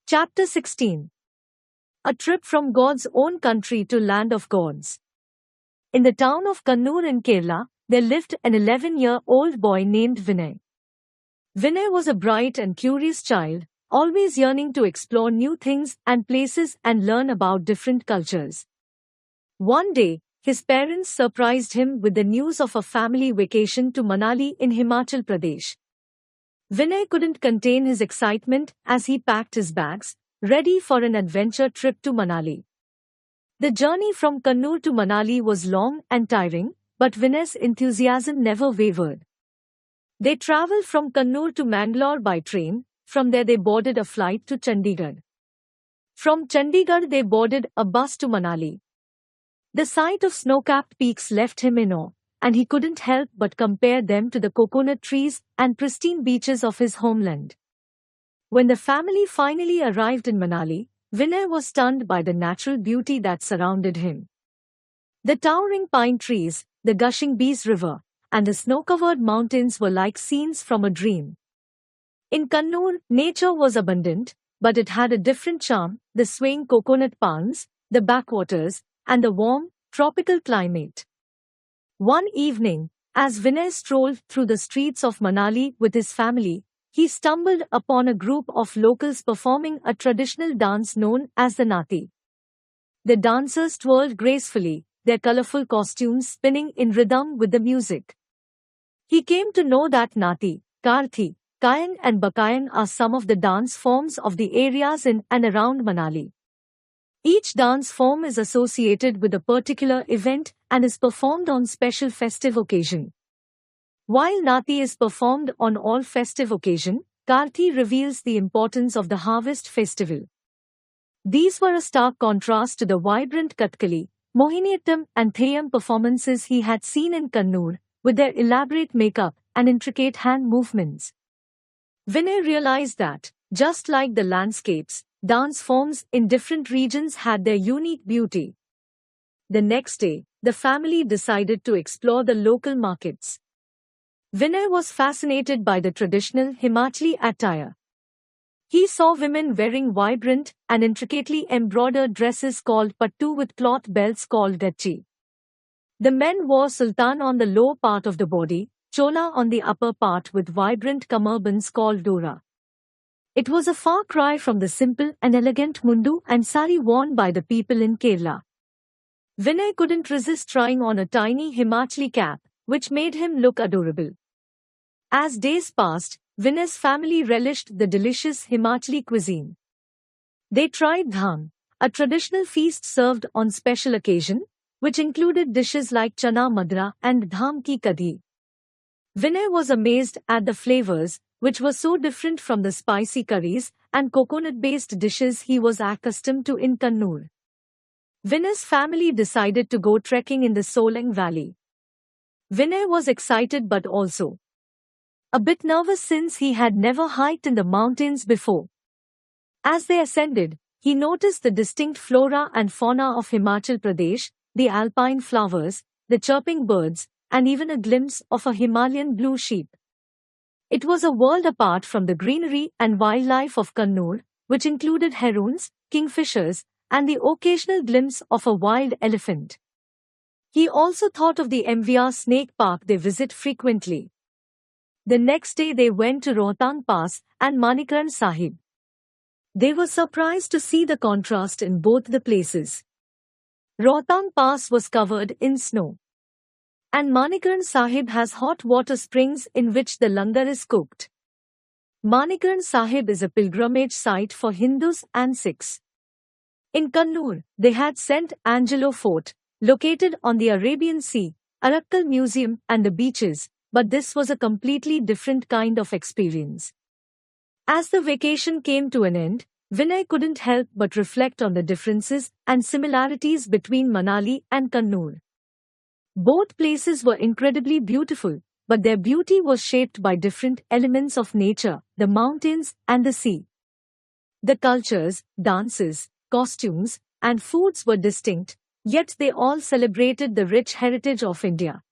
Chapter 16. A trip from God's own country to land of gods. In the town of Kannur in Kerala, there lived an 11-year-old boy named Vinay. Vinay was a bright and curious child, always yearning to explore new things and places and learn about different cultures. One day, his parents surprised him with the news of a family vacation to Manali in Himachal Pradesh. Vinay couldn't contain his excitement as he packed his bags, ready for an adventure trip to Manali. The journey from Kannur to Manali was long and tiring, but Vinay's enthusiasm never wavered. They travelled from Kannur to Mangalore by train. From there they boarded a flight to Chandigarh. From Chandigarh they boarded a bus to Manali. The sight of snow-capped peaks left him in awe, and he couldn't help but compare them to the coconut trees and pristine beaches of his homeland. When the family finally arrived in Manali, Vinay was stunned by the natural beauty that surrounded him. The towering pine trees, the gushing Beas River, and the snow-covered mountains were like scenes from a dream. In Kannur, nature was abundant, but it had a different charm: the swaying coconut palms, the backwaters, and the warm, tropical climate. One evening, as Vinay strolled through the streets of Manali with his family, he stumbled upon a group of locals performing a traditional dance known as the Nati. The dancers twirled gracefully, their colorful costumes spinning in rhythm with the music. He came to know that Nati, Karthi, Kayang and Bakayang are some of the dance forms of the areas in and around Manali. Each dance form is associated with a particular event and is performed on special festive occasion. While Nati is performed on all festive occasion, Karthi reveals the importance of the harvest festival. These were a stark contrast to the vibrant Kathakali, Mohiniyattam and Theyyam performances he had seen in Kannur, with their elaborate makeup and intricate hand movements. Vinay realized that, just like the landscapes, dance forms in different regions had their unique beauty. The next day, the family decided to explore the local markets. Vinay was fascinated by the traditional Himachali attire. He saw women wearing vibrant and intricately embroidered dresses called pattu with cloth belts called gachi. The men wore sultan on the lower part of the body, chola on the upper part with vibrant kamarbans called dora. It was a far cry from the simple and elegant mundu and sari worn by the people in Kerala. Vinay couldn't resist trying on a tiny Himachali cap, which made him look adorable. As days passed, Vinay's family relished the delicious Himachali cuisine. They tried dham, a traditional feast served on special occasion, which included dishes like chana madra and dham ki kadhi. Vinay was amazed at the flavors, which were so different from the spicy curries and coconut-based dishes he was accustomed to in Kannur. Vinay's family decided to go trekking in the Solang Valley. Vinay was excited but also a bit nervous since he had never hiked in the mountains before. As they ascended, he noticed the distinct flora and fauna of Himachal Pradesh, the alpine flowers, the chirping birds, and even a glimpse of a Himalayan blue sheep. It was a world apart from the greenery and wildlife of Kannur, which included herons, kingfishers, and the occasional glimpse of a wild elephant. He also thought of the MVR Snake Park they visit frequently. The next day they went to Rohtang Pass and Manikaran Sahib. They were surprised to see the contrast in both the places. Rohtang Pass was covered in snow, and Manikaran Sahib has hot water springs in which the langar is cooked. Manikaran Sahib is a pilgrimage site for Hindus and Sikhs. In Kannur, they had St. Angelo Fort, located on the Arabian Sea, Arakkal Museum and the beaches, but this was a completely different kind of experience. As the vacation came to an end, Vinay couldn't help but reflect on the differences and similarities between Manali and Kannur. Both places were incredibly beautiful, but their beauty was shaped by different elements of nature, the mountains and the sea. The cultures, dances, costumes, and foods were distinct, yet they all celebrated the rich heritage of India.